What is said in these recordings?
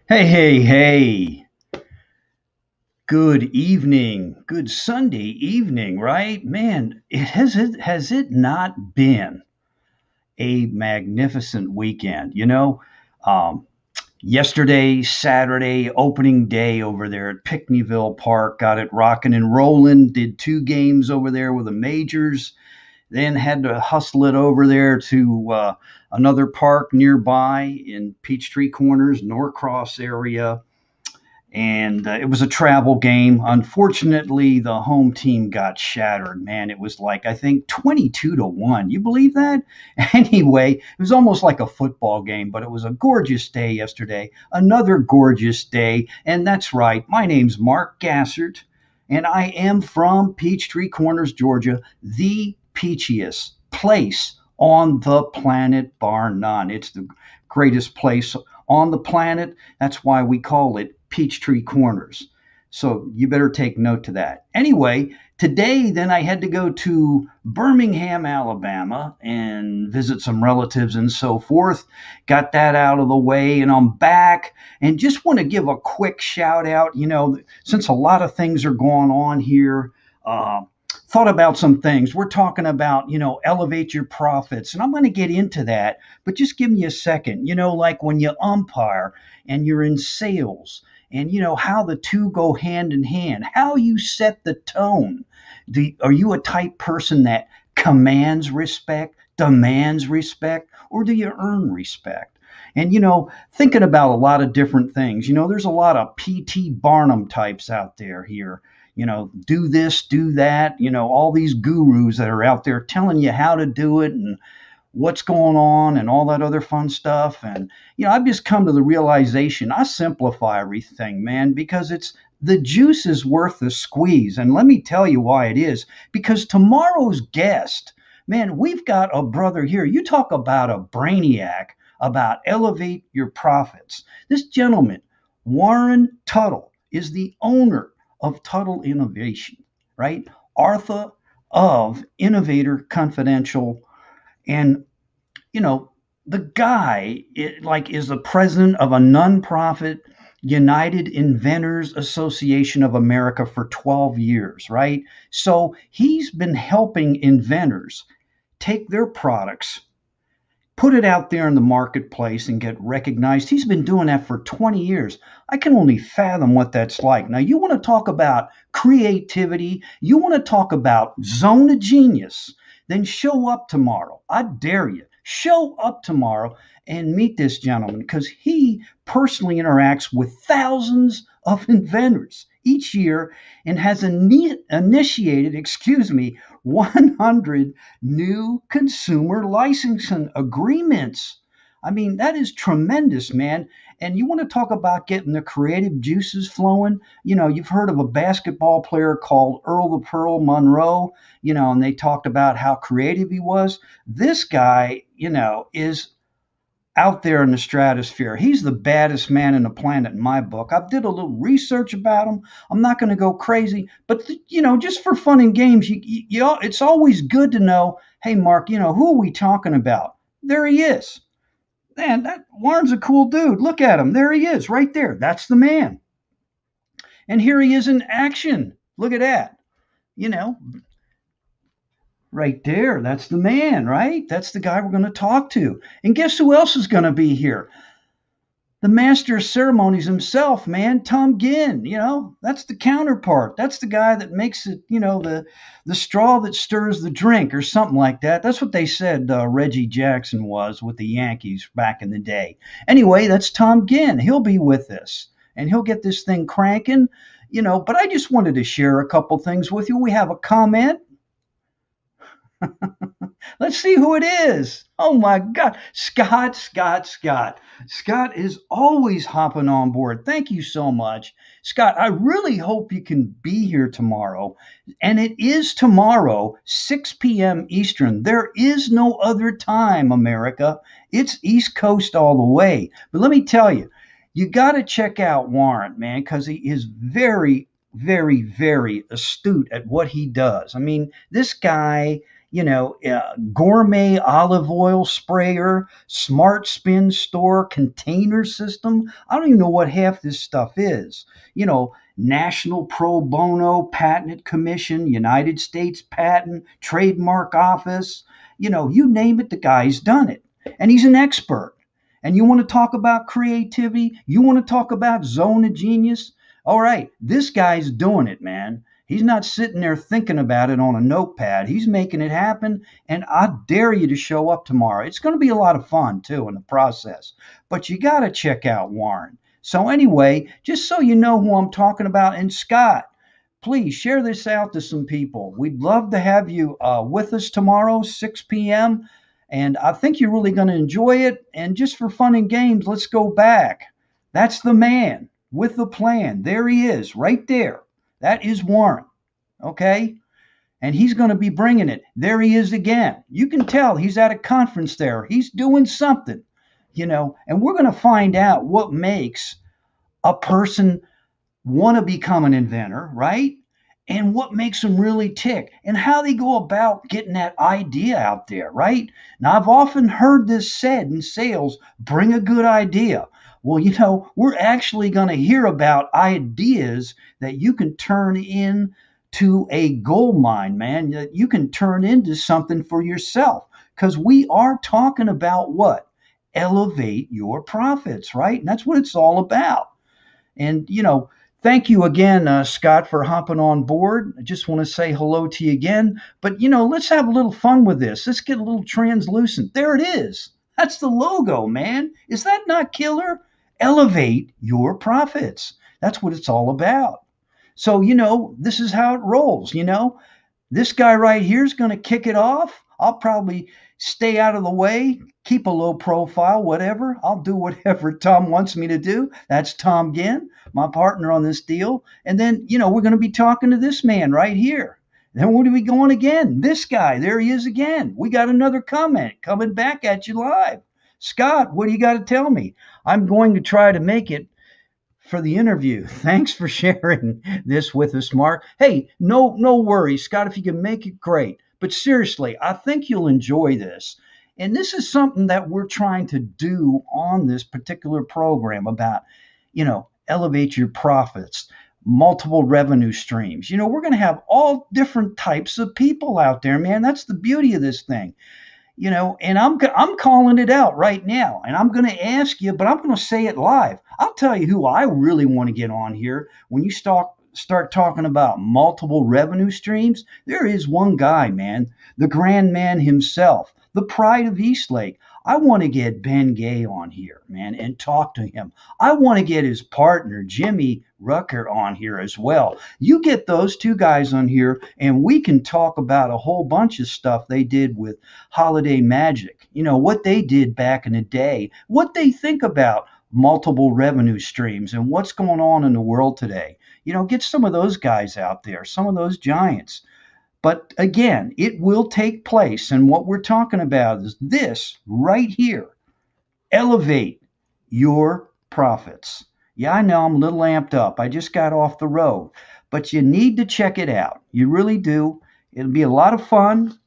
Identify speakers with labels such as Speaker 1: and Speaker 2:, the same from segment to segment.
Speaker 1: Hey, hey, hey. Good evening. Good Sunday evening, right? Man, has it not been a magnificent weekend? Um, yesterday, Saturday, opening day over there at Pickneyville Park, got it rocking and rolling, did two games over there with the majors, then had to hustle it over there to another park nearby in Peachtree Corners, Norcross area, and it was a travel game. Unfortunately, the home team got shattered. Man, it was like I think 22-1. You believe that? Anyway, it was almost like a football game, but it was a gorgeous day yesterday. Another gorgeous day, and that's right. My name's Mark Gassert, and I am from Peachtree Corners, Georgia, the peachiest place on the planet, bar none. It's the greatest place on the planet. That's why we call it Peachtree Corners. So you better take note to that. Anyway, today then I had to go to Birmingham, Alabama and visit some relatives and so forth. Got that out of the way and I'm back and just want to give a quick shout out, since a lot of things are going on here. Thought about some things. We're talking about, elevate your profits. And I'm going to get into that, but just give me a second. Like when you umpire and you're in sales and how the two go hand in hand, how you set the tone. Are you a type person that commands respect, demands respect, or do you earn respect? And thinking about a lot of different things. There's a lot of PT Barnum types out there here. Do this, do that. All these gurus that are out there telling you how to do it and what's going on and all that other fun stuff. And, I've just come to the realization I simplify everything, man, because the juice is worth the squeeze. And let me tell you why it is. Because tomorrow's guest, man, we've got a brother here. You talk about a brainiac about elevate your profits. This gentleman, Warren Tuttle, is the owner of Tuttle Innovation, right? Arthur of Innovator Confidential, and you know the guy is the president of a nonprofit United Inventors Association of America for 12 years, right? So he's been helping inventors take their products, put it out there in the marketplace and get recognized. He's been doing that for 20 years. I can only fathom what that's like. Now, you want to talk about creativity, you want to talk about zone of genius, then show up tomorrow. I dare you. Show up tomorrow and meet this gentleman because he personally interacts with thousands of inventors each year and has initiated, 100 new consumer licensing agreements. I mean, that is tremendous, man. And you want to talk about getting the creative juices flowing? You've heard of a basketball player called Earl the Pearl Monroe, and they talked about how creative he was. This guy, is out there in the stratosphere. He's the baddest man in the planet in my book. I did a little research about him. I'm not going to go crazy, but just for fun and games, it's always good to know. Hey, Mark, who are we talking about? There he is. Man, that Warren's a cool dude. Look at him. There he is, right there. That's the man. And here he is in action. Look at that. You know, right there. That's the man, right? That's the guy we're going to talk to. And guess who else is going to be here? The master of ceremonies himself, man, Tom Ginn. That's the counterpart. That's the guy that makes it, the straw that stirs the drink or something like that. That's what they said Reggie Jackson was with the Yankees back in the day. Anyway, that's Tom Ginn. He'll be with us and he'll get this thing cranking, but I just wanted to share a couple things with you. We have a comment. Let's see who it is. Oh my God. Scott, Scott, Scott. Scott is always hopping on board. Thank you so much. Scott, I really hope you can be here tomorrow. And it is tomorrow, 6 p.m. Eastern. There is no other time, America. It's East Coast all the way. But let me tell you, you got to check out Warren, man, because he is very, very, very astute at what he does. I mean, this guy gourmet olive oil sprayer, smart spin store container system. I don't even know what half this stuff is. National Pro Bono Patent Commission, United States Patent, Trademark Office. You name it, the guy's done it. And he's an expert. And you want to talk about creativity? You want to talk about zone of genius? All right, this guy's doing it, man. He's not sitting there thinking about it on a notepad. He's making it happen. And I dare you to show up tomorrow. It's going to be a lot of fun, too, in the process. But you got to check out Warren. So, anyway, just so you know who I'm talking about, and Scott, please share this out to some people. We'd love to have you with us tomorrow, 6 p.m. And I think you're really going to enjoy it. And just for fun and games, let's go back. That's the man with the plan. There he is, right there. That is Warren. Okay? And he's going to be bringing it. There he is again. You can tell he's at a conference there. He's doing something, and we're going to find out what makes a person want to become an inventor, right? And what makes them really tick and how they go about getting that idea out there, right? Now, I've often heard this said in sales, bring a good idea. Well, we're actually going to hear about ideas that you can turn into a gold mine, man, that you can turn into something for yourself. Because we are talking about what? Elevate your profits, right? And that's what it's all about. And, thank you again, Scott, for hopping on board. I just want to say hello to you again. But, let's have a little fun with this. Let's get a little translucent. There it is. That's the logo, man. Is that not killer? Elevate your profits. That's what it's all about. So, this is how it rolls. This guy right here is going to kick it off. I'll probably stay out of the way, keep a low profile, whatever. I'll do whatever Tom wants me to do. That's Tom Ginn, my partner on this deal. And then, we're going to be talking to this man right here. Then where do we go on again? This guy, there he is again. We got another comment coming back at you live. Scott, what do you got to tell me? I'm going to try to make it for the interview. Thanks for sharing this with us, Mark. Hey, no worries, Scott. If you can make it, great. But seriously, I think you'll enjoy this. And this is something that we're trying to do on this particular program about, elevate your profits, multiple revenue streams. We're going to have all different types of people out there, man. That's the beauty of this thing. And I'm calling it out right now, and I'm going to ask you, but I'm going to say it live. I'll tell you who I really want to get on here. When you start talking about multiple revenue streams, there is one guy, man, the grand man himself, the pride of Eastlake. I want to get Ben Gay on here, man, and talk to him. I want to get his partner, Jimmy Rucker, on here as well. You get those two guys on here, and we can talk about a whole bunch of stuff they did with Holiday Magic. What they did back in the day, what they think about multiple revenue streams, and what's going on in the world today. Get some of those guys out there, some of those giants. But again, it will take place. And what we're talking about is this right here. Elevate your profits. Yeah, I know I'm a little amped up. I just got off the road. But you need to check it out. You really do. It'll be a lot of fun.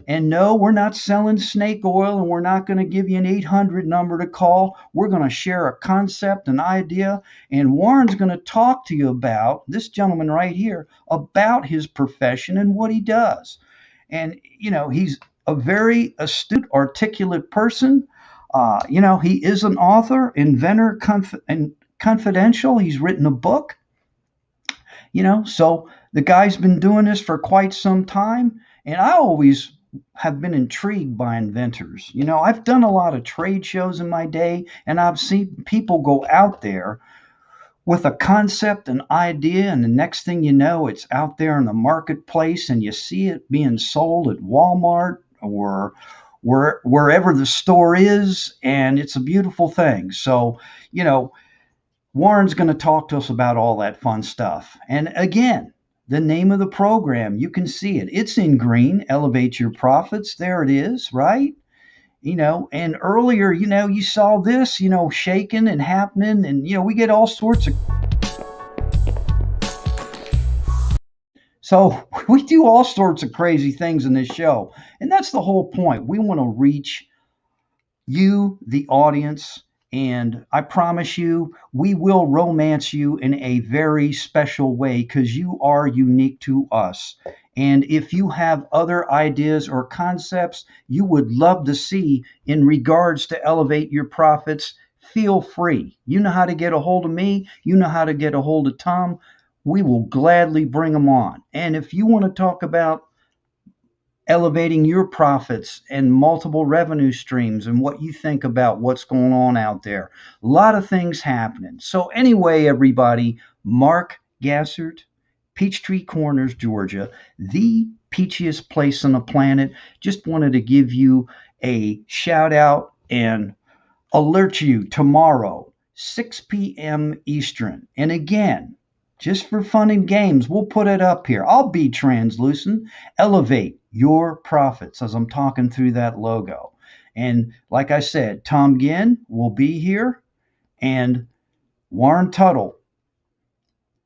Speaker 1: And no, we're not selling snake oil, and we're not going to give you an 800 number to call. We're going to share a concept, an idea, and Warren's going to talk to you about, this gentleman right here, about his profession and what he does. And, he's a very astute, articulate person. He is an author, inventor, and confidential. He's written a book. So the guy's been doing this for quite some time, and I always have been intrigued by inventors. I've done a lot of trade shows in my day, and I've seen people go out there with a concept, an idea, and the next thing you know, it's out there in the marketplace, and you see it being sold at Walmart or wherever the store is, and it's a beautiful thing. So, Warren's going to talk to us about all that fun stuff. And again, the name of the program, you can see it. It's in green, Elevate Your Profits. There it is, right? And earlier, you saw this, shaking and happening. And, we get all sorts of. So we do all sorts of crazy things in this show. And that's the whole point. We want to reach you, the audience, and I promise you, we will romance you in a very special way because you are unique to us. And if you have other ideas or concepts you would love to see in regards to elevate your profits, feel free. You know how to get a hold of me, you know how to get a hold of Tom. We will gladly bring them on. And if you want to talk about elevating your profits and multiple revenue streams and what you think about what's going on out there. A lot of things happening. So, anyway, everybody, Mark Gassert, Peachtree Corners, Georgia, the peachiest place on the planet. Just wanted to give you a shout out and alert you tomorrow, 6 p.m. Eastern. And again, just for fun and games, we'll put it up here. I'll be translucent. Elevate your profits as I'm talking through that logo. And like I said, Tom Ginn will be here, and Warren Tuttle,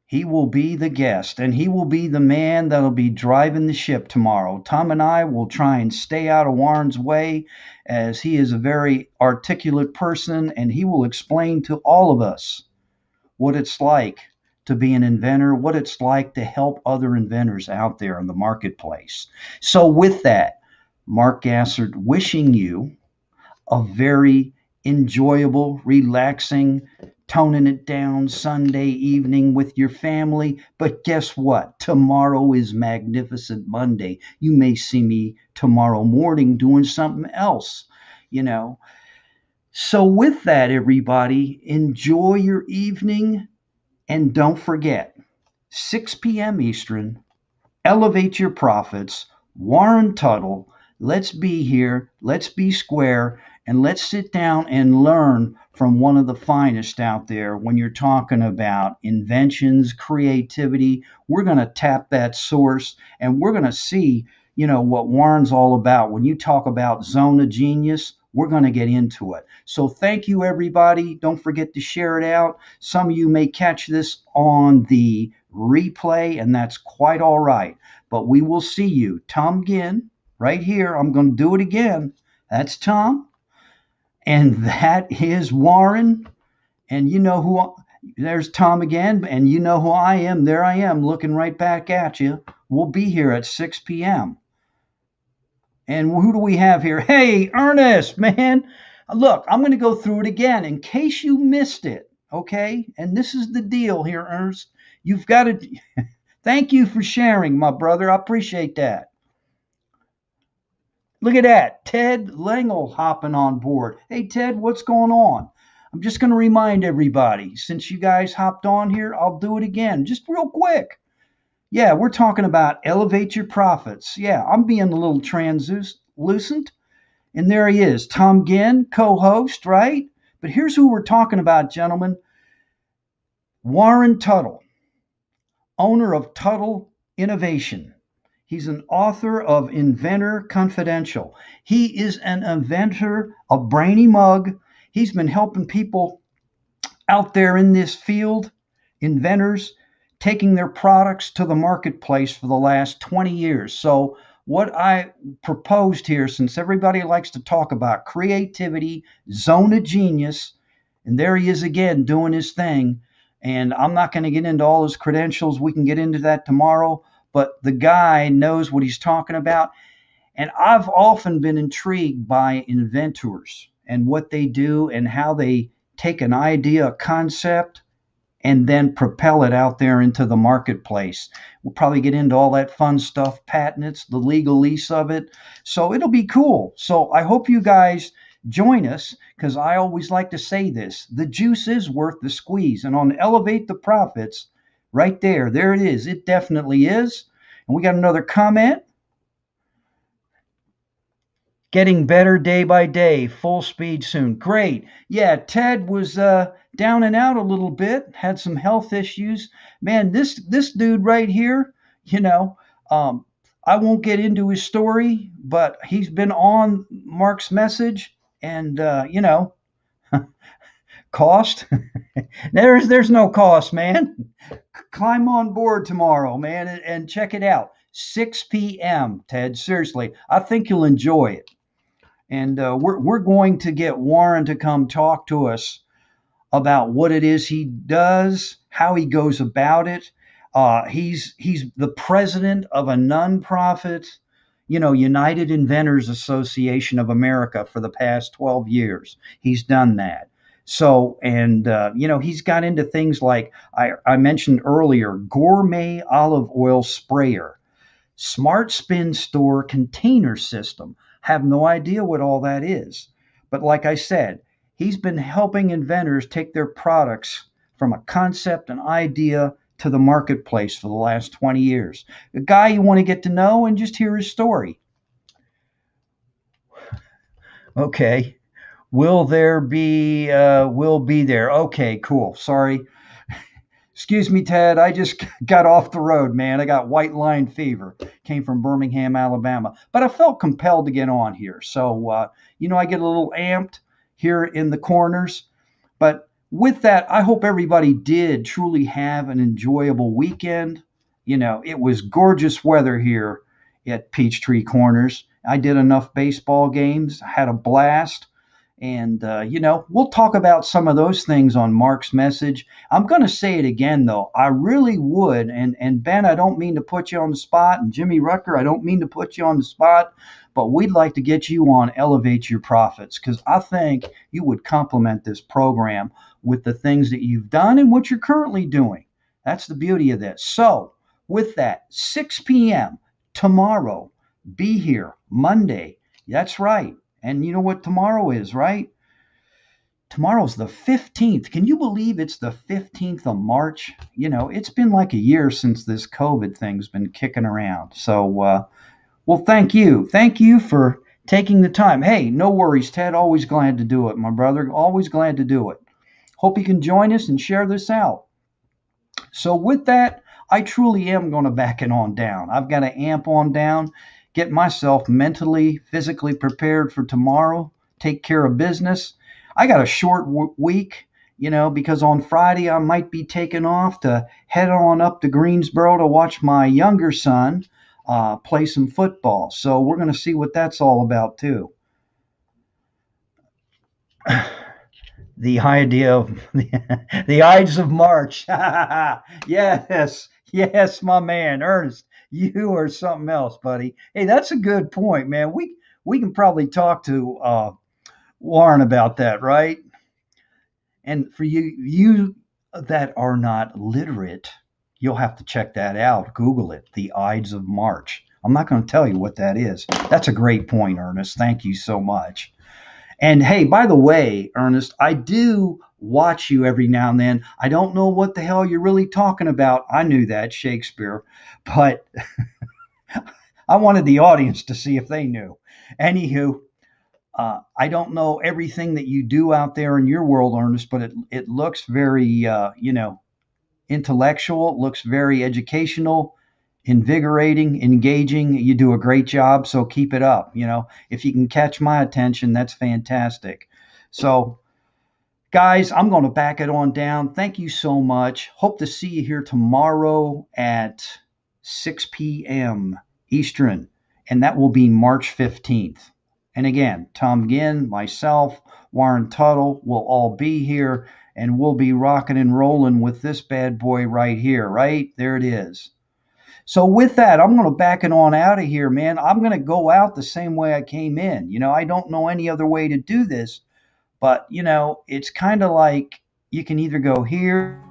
Speaker 1: he will be the guest, and he will be the man that'll be driving the ship tomorrow. Tom and I will try and stay out of Warren's way, as he is a very articulate person, and he will explain to all of us what it's like to be an inventor, what it's like to help other inventors out there in the marketplace. So, with that, Mark Gassert wishing you a very enjoyable, relaxing, toning it down Sunday evening with your family. But guess what? Tomorrow is Magnificent Monday. You may see me tomorrow morning doing something else, you know. So, with that, everybody, enjoy your evening and don't forget, 6 p.m. Eastern, elevate your profits. Warren Tuttle, let's be here, let's be square, and let's sit down and learn from one of the finest out there when you're talking about inventions, creativity. We're going to tap that source and we're going to see, what Warren's all about. When you talk about zone of genius, we're going to get into it. So thank you, everybody. Don't forget to share it out. Some of you may catch this on the replay, and that's quite all right. But we will see you. Tom Ginn, right here. I'm going to do it again. That's Tom. And that is Warren. And you know who, there's Tom again. And you know who I am. There I am looking right back at you. We'll be here at 6 p.m. And who do we have here? Hey, Ernest, man. Look, I'm going to go through it again in case you missed it. Okay. And this is the deal here, Ernest. You've got to. Thank you for sharing, my brother. I appreciate that. Look at that. Ted Lengel hopping on board. Hey, Ted, what's going on? I'm just going to remind everybody, since you guys hopped on here, I'll do it again, just real quick. Yeah, we're talking about elevate your profits. Yeah, I'm being a little translucent. And there he is, Tom Ginn, co-host, right? But here's who we're talking about, gentlemen. Warren Tuttle, owner of Tuttle Innovation. He's an author of Inventor Confidential. He is an inventor, a brainy mug. He's been helping people out there in this field, inventors, taking their products to the marketplace for the last 20 years. So what I proposed here, since everybody likes to talk about creativity, zone of genius, and there he is again doing his thing. And I'm not going to get into all his credentials. We can get into that tomorrow. But the guy knows what he's talking about. And I've often been intrigued by inventors and what they do and how they take an idea, a concept, and then propel it out there into the marketplace. We'll probably get into all that fun stuff, patents, the legalese of it. So it'll be cool. So I hope you guys join us, because I always like to say this. The juice is worth the squeeze. And on Elevate the Profits, right there it is. It definitely is. And we got another comment. Getting better day by day, full speed soon. Great. Yeah, Ted was down and out a little bit, had some health issues. Man, this dude right here, I won't get into his story, but he's been on Mark's message, and Cost? There's no cost, man. Climb on board tomorrow, man, and check it out. 6 p.m. Ted, seriously, I think you'll enjoy it. And we're going to get Warren to come talk to us about what it is he does, how he goes about it. He's the president of a nonprofit, United Inventors Association of America for the past 12 years. He's done that. So, and he's got into things like I mentioned earlier, gourmet olive oil sprayer, smart spin store container system. Have no idea what all that is. But like I said, he's been helping inventors take their products from a concept, an idea, to the marketplace for the last 20 years. A guy you want to get to know and just hear his story. Okay. Will be there. Okay, cool. Sorry. Excuse me, Ted. I just got off the road, man. I got white line fever. Came from Birmingham, Alabama. But I felt compelled to get on here. So, I get a little amped here in the corners. But with that, I hope everybody did truly have an enjoyable weekend. It was gorgeous weather here at Peachtree Corners. I did enough baseball games, had a blast. And, we'll talk about some of those things on Mark's message. I'm going to say it again, though. I really would. And Ben, I don't mean to put you on the spot. And Jimmy Rucker, I don't mean to put you on the spot. But we'd like to get you on Elevate Your Profits because I think you would complement this program with the things that you've done and what you're currently doing. That's the beauty of this. So, with that, 6 p.m. tomorrow, be here Monday. That's right. And you know what tomorrow is, right? Tomorrow's the 15th. Can you believe it's the 15th of March? It's been like a year since this COVID thing's been kicking around. So, well, thank you. Thank you for taking the time. Hey, no worries, Ted. Always glad to do it, my brother. Always glad to do it. Hope you can join us and share this out. So, with that, I truly am going to back it on down. I've got to amp on down, get myself mentally, physically prepared for tomorrow, take care of business. I got a short week, because on Friday I might be taking off to head on up to Greensboro to watch my younger son play some football. So we're going to see what that's all about, too. The idea of the Ides of March. Yes, yes, my man, Ernest. You are something else, buddy. Hey, that's a good point, man. We can probably talk to Warren about that, right? And for you that are not literate, you'll have to check that out. Google it, the Ides of March. I'm not going to tell you what that is. That's a great point, Ernest. Thank you so much. And hey, by the way, Ernest, I do watch you every now and then. I don't know what the hell you're really talking about. I knew that, Shakespeare, but I wanted the audience to see if they knew. Anywho, I don't know everything that you do out there in your world, Ernest, but it looks very, intellectual. It looks very educational, invigorating, engaging. You do a great job, so keep it up. If you can catch my attention, that's fantastic. So, guys, I'm going to back it on down. Thank you so much. Hope to see you here tomorrow at 6 p.m. Eastern, and that will be March 15th. And again, Tom Ginn, myself, Warren Tuttle will all be here, and we'll be rocking and rolling with this bad boy right here, right? There it is. So with that, I'm going to back it on out of here, man. I'm going to go out the same way I came in. I don't know any other way to do this, but it's kind of like you can either go here